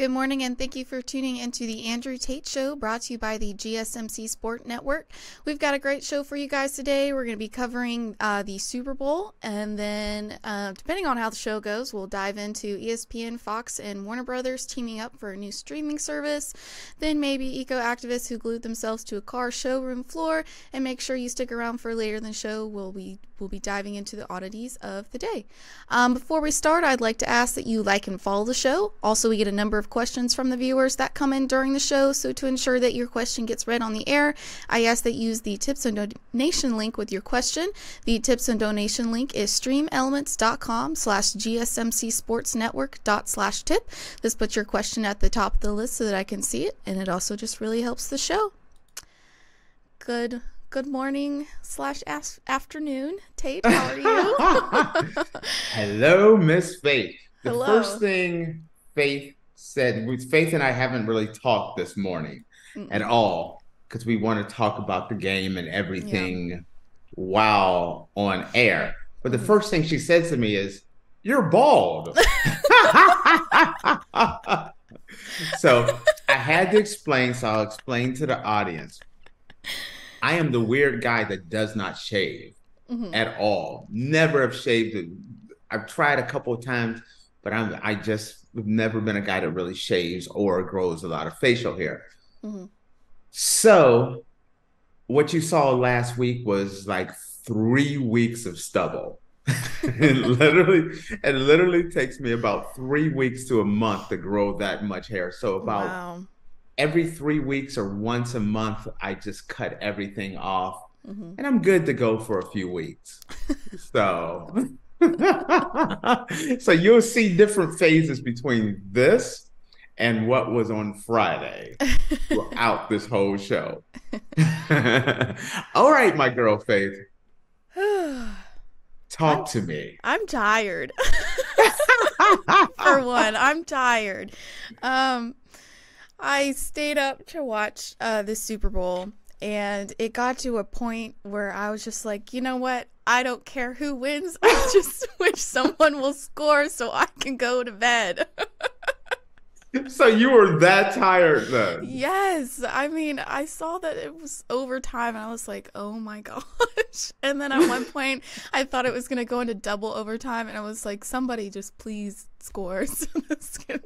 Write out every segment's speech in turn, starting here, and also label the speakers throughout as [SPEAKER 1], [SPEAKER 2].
[SPEAKER 1] Good morning, and thank you for tuning into the Andrew Tate Show, brought to you by the GSMC Sport Network. We've got a great show for you guys today. We're going to be covering the Super Bowl, and then depending on how the show goes, we'll dive into ESPN, Fox, and Warner Brothers teaming up for a new streaming service. Then maybe eco-activists who glued themselves to a car showroom floor. And make sure you stick around for later in the show. We'll be diving into the oddities of the day. Before we start, I'd like to ask that you like and follow the show. Also, we get a number of questions from the viewers that come in during the show, so to ensure that your question gets read on the air, I ask that you use the tips and donation link with your question. The tips and donation link is streamelements.com/gsmcsportsnetwork./tip. This puts your question at the top of the list so that I can see it, and it also just really helps the show. Good morning / afternoon, Tate. How are you?
[SPEAKER 2] Hello, Miss Faith. The
[SPEAKER 1] Hello.
[SPEAKER 2] first thing Faith said, Faith and I haven't really talked this morning at all, because we want to talk about the game and everything while on air. But the first thing she said to me is, "You're bald." So I had to explain, so I'll explain to the audience. I am the weird guy that does not shave at all. Never have shaved. I've tried a couple of times, but I just have never been a guy that really shaves or grows a lot of facial hair. So what you saw last week was like 3 weeks of stubble. It literally takes me about 3 weeks to a month to grow that much hair. So about every 3 weeks or once a month, I just cut everything off, and I'm good to go for a few weeks. So, so you'll see different phases between this and what was on Friday throughout this whole show. All right, my girl Faith, talk to me.
[SPEAKER 1] I'm tired. For one, I'm tired. I stayed up to watch the Super Bowl, and it got to a point where I was just like, you know what? I don't care who wins. I just wish someone will score so I can go to bed.
[SPEAKER 2] So you were that tired then?
[SPEAKER 1] Yes. I mean, I saw that it was overtime, and I was like, oh my gosh. And then at one point, I thought it was going to go into double overtime, and I was like, somebody just please score. So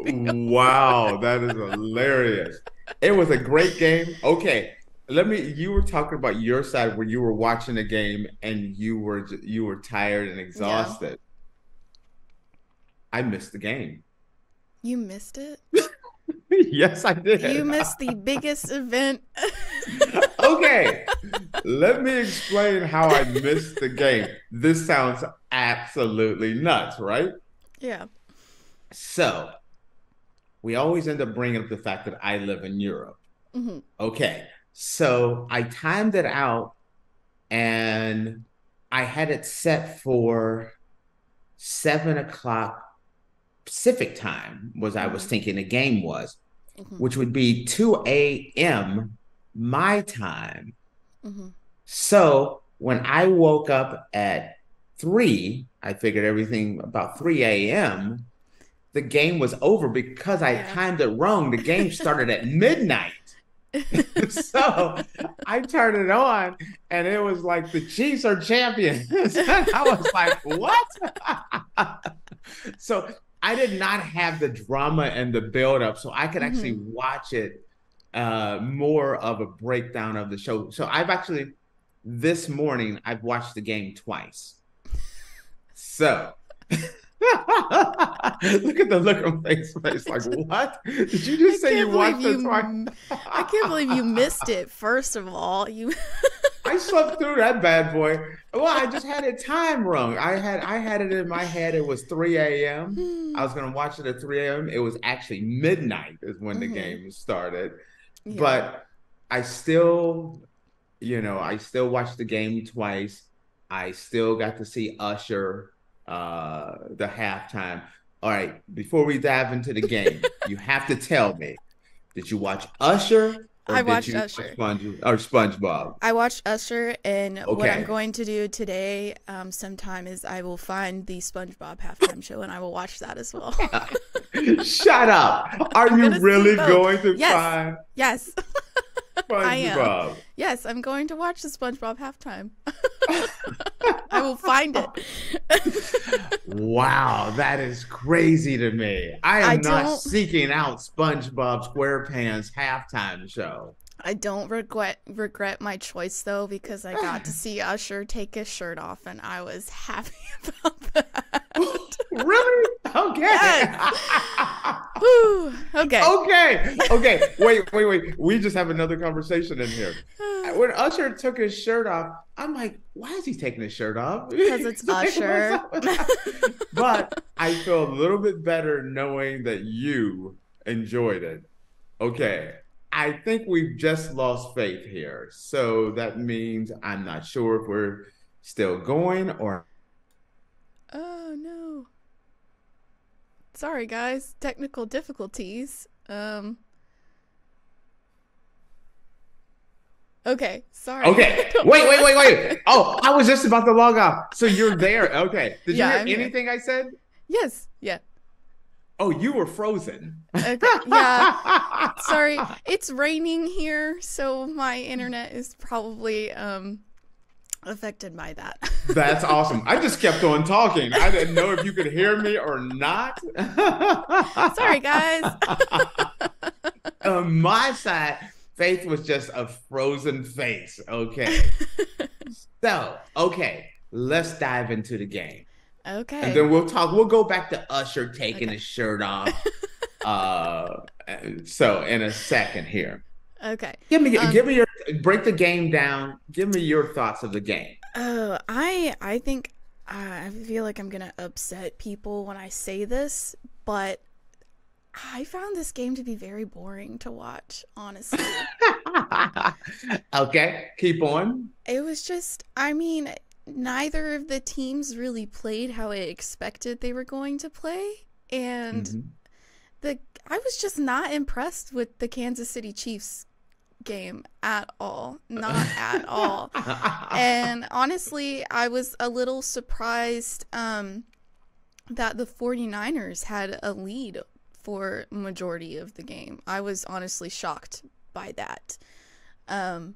[SPEAKER 2] wow, that is hilarious. It was a great game. Okay, you were talking about your side where you were watching the game and you were tired and exhausted. Yeah. I missed the game.
[SPEAKER 1] You missed it?
[SPEAKER 2] Yes, I did.
[SPEAKER 1] You missed the biggest event.
[SPEAKER 2] Okay, let me explain how I missed the game. This sounds absolutely nuts, right?
[SPEAKER 1] Yeah.
[SPEAKER 2] So, we always end up bringing up the fact that I live in Europe. Okay, so I timed it out, and I had it set for 7 o'clock Pacific time, I was thinking the game was, which would be 2 a.m. my time. So when I woke up at 3, I figured everything about 3 a.m., the game was over because I timed it wrong. The game started at midnight. So I turned it on, and it was like the Chiefs are champions. I was like, what? So I did not have the drama and the build-up, so I could actually watch it more of a breakdown of the show. So this morning, I've watched the game twice. So look at the look on Faith's face, like, what? Did you just say you watched it twice?
[SPEAKER 1] I can't believe you missed it, first of all.
[SPEAKER 2] I slept through that bad boy. Well, I just had it time wrong. I had it in my head. It was 3 a.m. I was going to watch it at 3 a.m. It was actually midnight is when the game started. Yeah. But I still watched the game twice. I still got to see Usher, the halftime. All right, before we dive into the game, you have to tell me, did you watch Usher Or
[SPEAKER 1] I
[SPEAKER 2] did
[SPEAKER 1] watched
[SPEAKER 2] you watch
[SPEAKER 1] Usher.
[SPEAKER 2] SpongeBob?
[SPEAKER 1] I watched Usher, and what I'm
[SPEAKER 2] Okay.
[SPEAKER 1] going to do today, sometime, is I will find the SpongeBob halftime show, and I will watch that as well.
[SPEAKER 2] Shut up. Are
[SPEAKER 1] I'm
[SPEAKER 2] you
[SPEAKER 1] gonna see
[SPEAKER 2] really
[SPEAKER 1] both.
[SPEAKER 2] going to
[SPEAKER 1] Yes,
[SPEAKER 2] find
[SPEAKER 1] yes, I am.
[SPEAKER 2] SpongeBob?
[SPEAKER 1] Yes, I'm going to watch the SpongeBob halftime. I will find it.
[SPEAKER 2] Wow, that is crazy to me. I
[SPEAKER 1] I
[SPEAKER 2] am not
[SPEAKER 1] don't.
[SPEAKER 2] seeking out SpongeBob SquarePants halftime show.
[SPEAKER 1] I don't regret my choice though, because I got to see Usher take his shirt off, and I was happy about that.
[SPEAKER 2] Really? Okay.
[SPEAKER 1] Yes. Whew. Okay.
[SPEAKER 2] Okay. Wait. We just have another conversation in here. When Usher took his shirt off, I'm like, why is he taking his shirt off?
[SPEAKER 1] Because it's Usher.
[SPEAKER 2] But I feel a little bit better knowing that you enjoyed it. Okay. I think we've just lost Faith here. So that means I'm not sure if we're still going or.
[SPEAKER 1] Oh no. Sorry guys, technical difficulties. Okay, sorry.
[SPEAKER 2] Okay. Wait. Oh, I was just about to log off. So you're there. Okay. Did you hear
[SPEAKER 1] I'm here.
[SPEAKER 2] anything I said?
[SPEAKER 1] Yes, yeah.
[SPEAKER 2] Oh, you were frozen.
[SPEAKER 1] Okay, yeah. Sorry, it's raining here, so my internet is probably affected by that.
[SPEAKER 2] That's awesome. I just kept on talking. I didn't know if you could hear me or not.
[SPEAKER 1] Sorry, guys.
[SPEAKER 2] On my side, Faith was just a frozen face. Okay. So, okay, let's dive into the game.
[SPEAKER 1] Okay.
[SPEAKER 2] And then we'll talk. We'll go back to Usher taking his shirt off. So in a second here.
[SPEAKER 1] Okay.
[SPEAKER 2] Give me your break the game down. Give me your thoughts of the game.
[SPEAKER 1] Oh, I think I feel like I'm gonna upset people when I say this, but I found this game to be very boring to watch, honestly.
[SPEAKER 2] Okay, keep on.
[SPEAKER 1] It was just, I mean, neither of the teams really played how I expected they were going to play, and I was just not impressed with the Kansas City Chiefs game at all. Not at all. And honestly, I was a little surprised that the 49ers had a lead for majority of the game. I was honestly shocked by that. And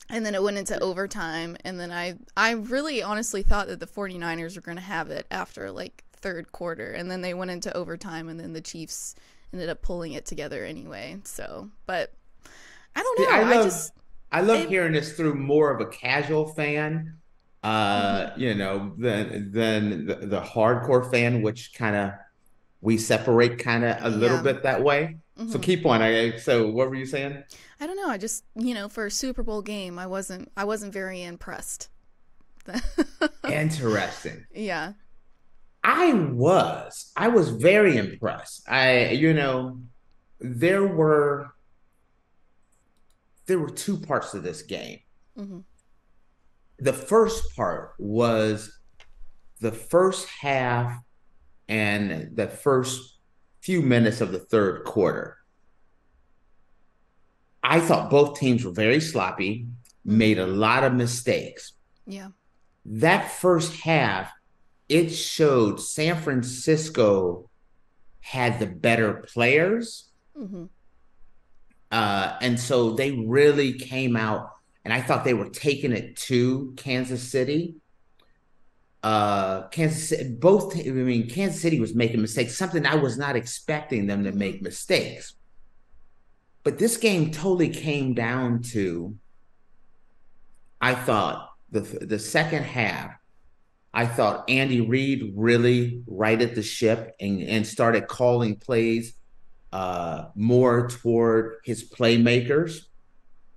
[SPEAKER 1] then it went into overtime, and then I really honestly thought that the 49ers were going to have it after like third quarter, and then they went into overtime, and then the Chiefs ended up pulling it together anyway. So, but I don't know.
[SPEAKER 2] I love hearing this through more of a casual fan, you know, than the hardcore fan, which kind of we separate kind of a little bit that way. So keep on. So what were you saying?
[SPEAKER 1] I don't know. I just, you know, for a Super Bowl game, I wasn't very impressed.
[SPEAKER 2] Interesting.
[SPEAKER 1] Yeah.
[SPEAKER 2] I was very impressed. You know, there were two parts to this game. The first part was the first half and the first few minutes of the third quarter. I thought both teams were very sloppy, made a lot of mistakes.
[SPEAKER 1] Yeah.
[SPEAKER 2] That first half, it showed San Francisco had the better players. And so they really came out, and I thought they were taking it to Kansas City. Kansas City was making mistakes, something I was not expecting them to make mistakes. But this game totally came down to, I thought, the second half, I thought Andy Reid really righted the ship and started calling plays more toward his playmakers.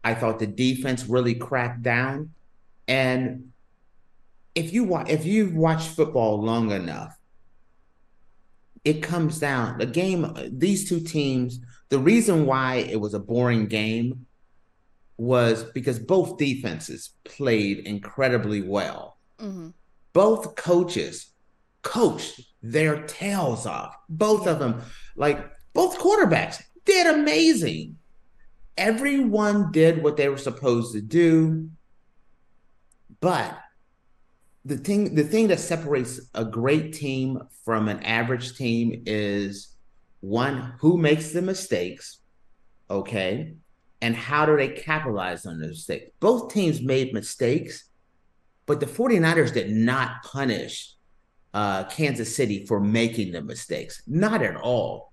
[SPEAKER 2] I thought the defense really cracked down. And if you've watched football long enough, it comes down the game. These two teams, the reason why it was a boring game was because both defenses played incredibly well. Both coaches coached their tails off. Both of them, like both quarterbacks, did amazing. everyone did what they were supposed to do, but the thing that separates a great team from an average team is one, who makes the mistakes, okay, and how do they capitalize on the mistakes. Both teams made mistakes, but the 49ers did not punish Kansas City for making the mistakes. Not at all.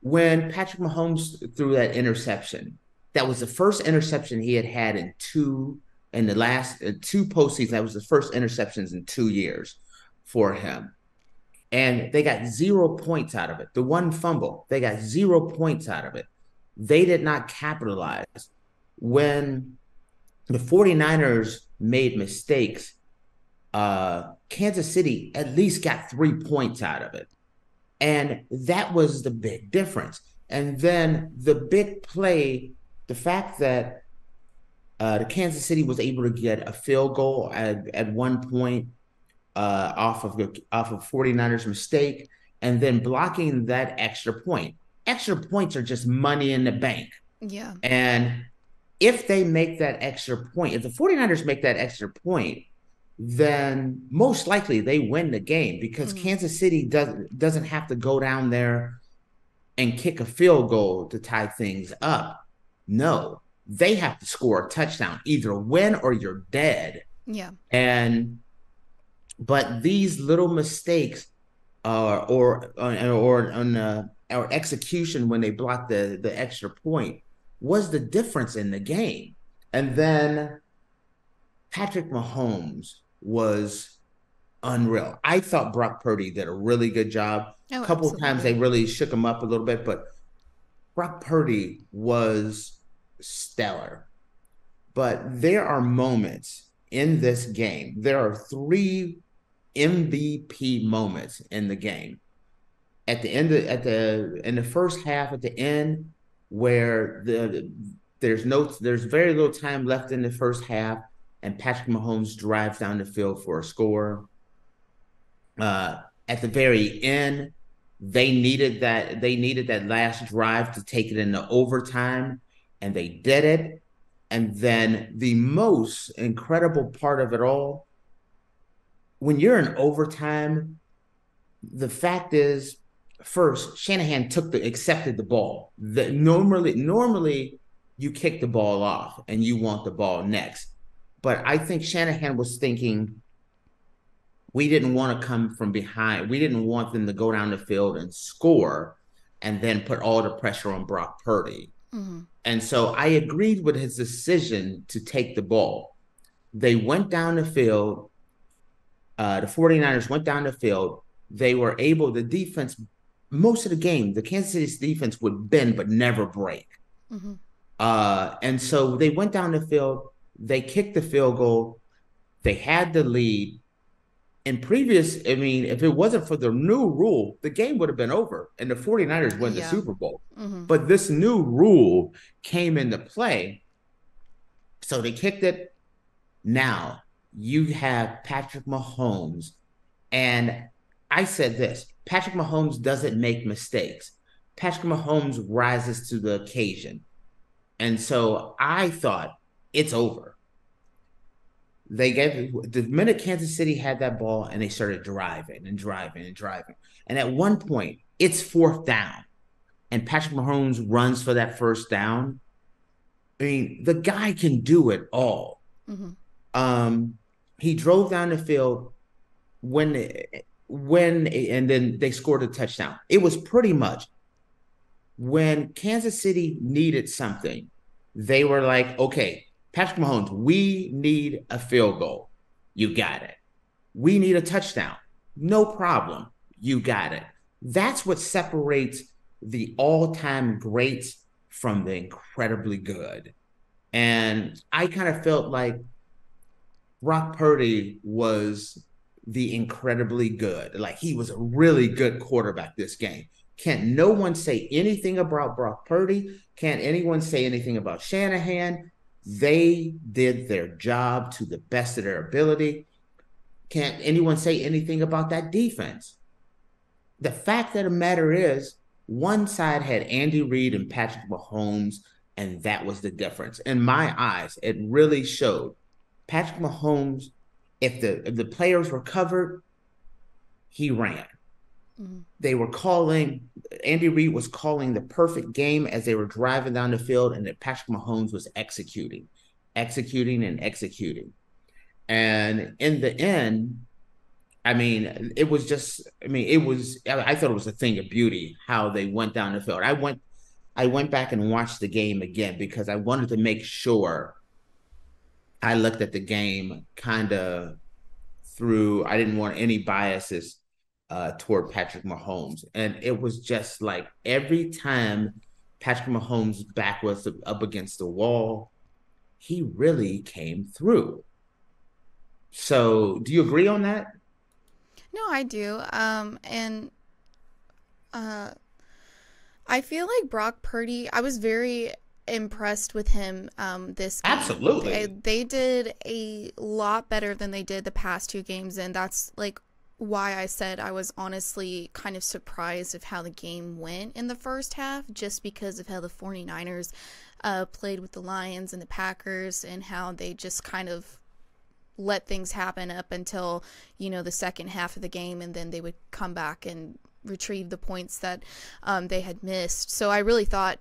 [SPEAKER 2] When Patrick Mahomes threw that interception, that was the first interception he had in the last two postseasons. That was the first interceptions in 2 years for him. And they got 0 points out of it. The one fumble, they got 0 points out of it. They did not capitalize. When the 49ers made mistakes, Kansas City at least got 3 points out of it. And that was the big difference. And then the big play, the fact that the Kansas City was able to get a field goal at one point off of 49ers mistake, and then blocking that extra point. Extra points are just money in the bank.
[SPEAKER 1] Yeah.
[SPEAKER 2] And if they make that extra point, if the 49ers make that extra point, then most likely they win the game, because Kansas City doesn't have to go down there and kick a field goal to tie things up. No, they have to score a touchdown, either win or you're dead.
[SPEAKER 1] Yeah.
[SPEAKER 2] But these little mistakes or execution when they blocked the extra point was the difference in the game. And then Patrick Mahomes was unreal. I thought Brock Purdy did a really good job. A couple of times they really shook him up a little bit, but Brock Purdy was stellar. But there are moments in this game. There are 3 MVP moments in the game. In the first half, at the end, where there's very little time left in the first half, and Patrick Mahomes drives down the field for a score. At the very end, they needed that last drive to take it into overtime, and they did it. And then the most incredible part of it all, when you're in overtime, the fact is, first, Shanahan accepted the ball. Normally you kick the ball off and you want the ball next. But I think Shanahan was thinking, we didn't want to come from behind. We didn't want them to go down the field and score and then put all the pressure on Brock Purdy. And so I agreed with his decision to take the ball. They went down the field. The 49ers went down the field. They were able, the defense, most of the game, the Kansas City's defense would bend but never break. And so they went down the field. They kicked the field goal. They had the lead. If it wasn't for the new rule, the game would have been over and the 49ers win the Super Bowl. But this new rule came into play. So they kicked it. Now you have Patrick Mahomes. And I said this, Patrick Mahomes doesn't make mistakes. Patrick Mahomes rises to the occasion. And so I thought, it's over. The minute Kansas City had that ball and they started driving. And at one point, it's 4th down. And Patrick Mahomes runs for that 1st down. I mean, the guy can do it all. He drove down the field and then they scored a touchdown. It was pretty much when Kansas City needed something, they were like, okay, Patrick Mahomes, we need a field goal. You got it. We need a touchdown. No problem. You got it. That's what separates the all-time greats from the incredibly good. And I kind of felt like Brock Purdy was the incredibly good. Like, he was a really good quarterback this game. Can't no one say anything about Brock Purdy. Can't anyone say anything about Shanahan. They did their job to the best of their ability. Can't anyone say anything about that defense. The fact of the matter is, one side had Andy Reid and Patrick Mahomes And that was the difference. In my eyes, it really showed Patrick Mahomes, if the players were covered, he ran. They were calling, Andy Reid was calling the perfect game as they were driving down the field, and that Patrick Mahomes was executing. And in the end, I mean, it was just, I mean, I thought it was a thing of beauty how they went down the field. I went back and watched the game again because I wanted to make sure I looked at the game kind of through, I didn't want any biases toward Patrick Mahomes. And it was just like every time Patrick Mahomes' back was up against the wall, he really came through. So do you agree on that?
[SPEAKER 1] No, I do. I feel like Brock Purdy, I was very impressed with him this game.
[SPEAKER 2] Absolutely.
[SPEAKER 1] They did a lot better than they did the past 2 games, and that's like why I said I was honestly kind of surprised of how the game went in the first half, just because of how the 49ers played with the Lions and the Packers and how they just kind of let things happen up until, you know, the second half of the game, and then they would come back and retrieve the points that they had missed. So I really thought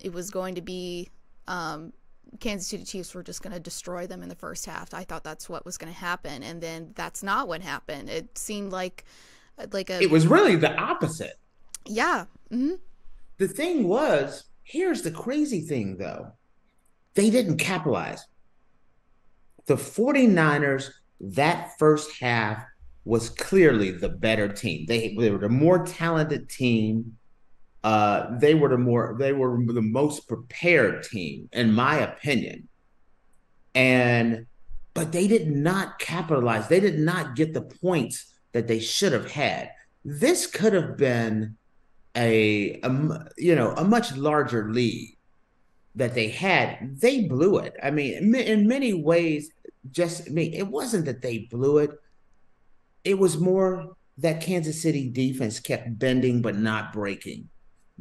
[SPEAKER 1] it was going to be Kansas City Chiefs were just going to destroy them in the first half. I thought that's what was going to happen, and then that's not what happened. It seemed like
[SPEAKER 2] it was really the opposite.
[SPEAKER 1] Yeah. Mm-hmm.
[SPEAKER 2] The thing was, here's the crazy thing though, they didn't capitalize. The 49ers, that first half was clearly the better team. They were the more talented team. They were the most prepared team, in my opinion. But they did not capitalize. They did not get the points that they should have had. This could have been a much larger lead that they had. They blew it. I mean, in many ways, it wasn't that they blew it. It was more that Kansas City defense kept bending but not breaking,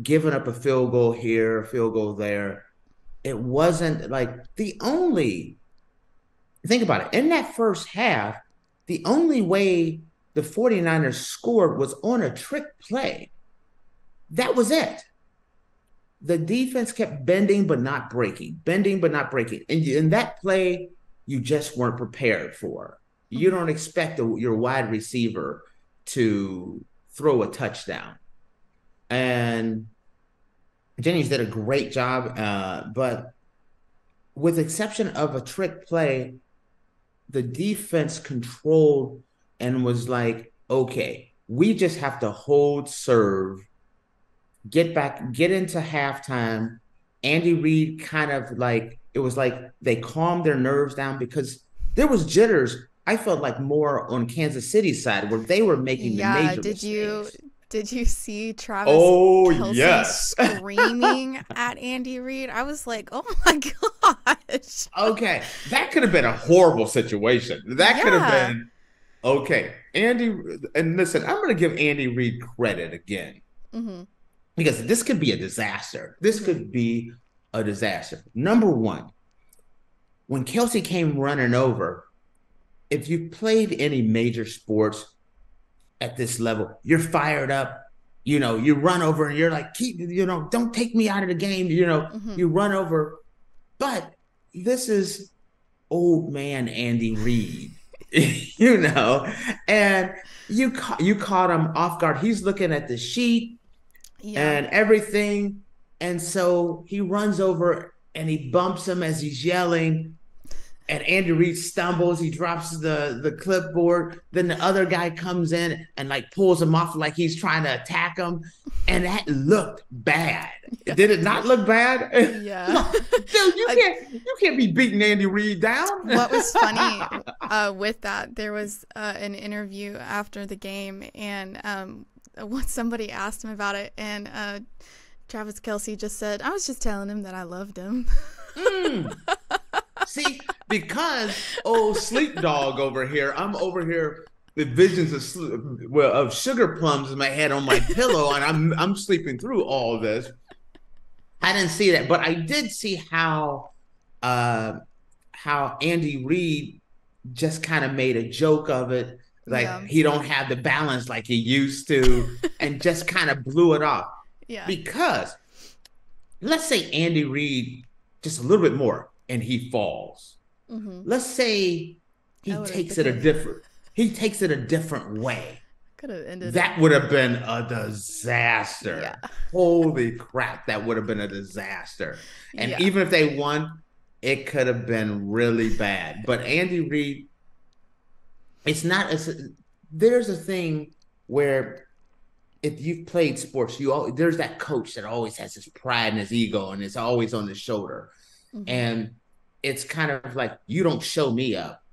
[SPEAKER 2] giving up a field goal here, a field goal there. It wasn't like think about it. In that first half, the only way the 49ers scored was on a trick play. That was it. The defense kept bending but not breaking. And in that play, you just weren't prepared for. You don't expect your wide receiver to throw a touchdown. And Jennings did a great job, but with the exception of a trick play, the defense controlled and was like, okay, we just have to hold serve, get into halftime. Andy Reid kind of like, it was like they calmed their nerves down because there was jitters. I felt like more on Kansas City's side where they were making the major mistakes.
[SPEAKER 1] Did you see Travis Kelce screaming at Andy Reid? I was like, oh my gosh.
[SPEAKER 2] Okay. That could have been a horrible situation. That could have been, okay. Andy, and listen, I'm going to give Andy Reid credit again. Mm-hmm. Because this could be a disaster. Number one, when Kelce came running over, if you played any major sports at this level, you're fired up, you run over and you're like, don't take me out of the game, you run over. But this is old man Andy Reid, and you caught him off guard. He's looking at the sheet and everything. And so he runs over and he bumps him as he's yelling. And Andy Reid stumbles, he drops the clipboard. Then the other guy comes in and like pulls him off like he's trying to attack him. And that looked bad. Yeah. Did it not look bad?
[SPEAKER 1] Yeah.
[SPEAKER 2] Dude, you can't be beating Andy Reid down.
[SPEAKER 1] What was funny with that, there was an interview after the game, and when somebody asked him about it, and Travis Kelce just said, I was just telling him that I loved him.
[SPEAKER 2] See, because sleep dog over here, I'm over here with visions of sugar plums in my head on my pillow, and I'm sleeping through all this. I didn't see that, but I did see uh, how Andy Reid just kind of made a joke of it, like he don't have the balance like he used to, and just kind of blew it off.
[SPEAKER 1] Yeah.
[SPEAKER 2] Because let's say Andy Reid just a little bit more and he falls. Let's say he takes it a different way.
[SPEAKER 1] Could have ended
[SPEAKER 2] that would have been a disaster.
[SPEAKER 1] Yeah.
[SPEAKER 2] Holy crap, that would have been a disaster. And even if they won, it could have been really bad. But Andy Reid, it's not there's a thing where if you've played sports, there's that coach that always has his pride and his ego and it's always on his shoulder. And it's kind of like, you don't show me up.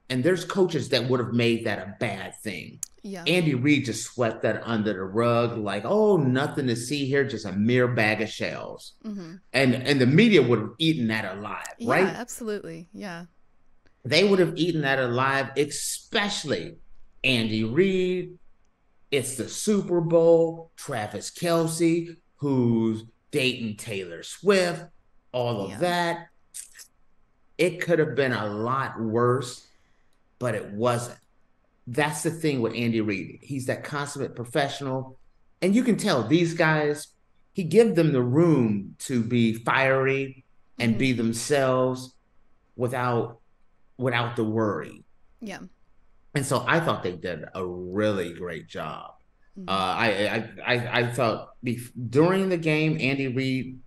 [SPEAKER 2] And there's coaches that would have made that a bad thing.
[SPEAKER 1] Yeah.
[SPEAKER 2] Andy Reid just swept that under the rug, like, oh, nothing to see here, just a mere bag of shells. And the media would have eaten that alive, right?
[SPEAKER 1] Yeah, absolutely. Yeah.
[SPEAKER 2] They would have eaten that alive, especially Andy Reid. It's the Super Bowl, Travis Kelce, who's dating Taylor Swift, all of that. It could have been a lot worse, but it wasn't. That's the thing with Andy Reid. He's that consummate professional. And you can tell these guys, he gives them the room to be fiery and be themselves without the worry.
[SPEAKER 1] Yeah.
[SPEAKER 2] And so I thought they did a really great job. I thought during the game, Andy Reid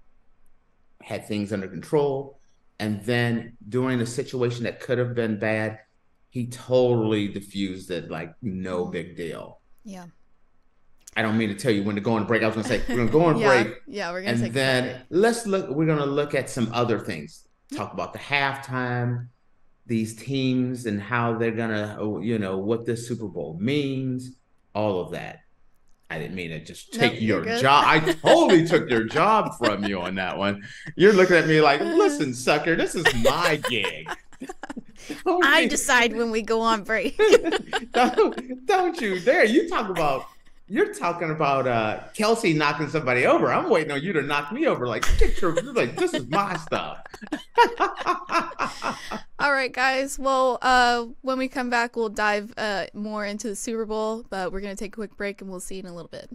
[SPEAKER 2] had things under control. And then during a situation that could have been bad, he totally diffused it like no big deal.
[SPEAKER 1] Yeah.
[SPEAKER 2] I don't mean to tell you when to go on break. I was going to say, we're going to go on break.
[SPEAKER 1] Yeah, we're going to take
[SPEAKER 2] a break. We're going to look at some other things. Talk about the halftime, these teams and how they're going to, what this Super Bowl means, all of that. I didn't mean to just take your job. I totally took your job from you on that one. You're looking at me like, listen, sucker, this is my gig.
[SPEAKER 1] I decide when we go on break.
[SPEAKER 2] don't you dare. You're talking about Kelce knocking somebody over. I'm waiting on you to knock me over. Like, this is my stuff.
[SPEAKER 1] All right, guys. Well, when we come back, we'll dive more into the Super Bowl, but we're going to take a quick break and we'll see you in a little bit.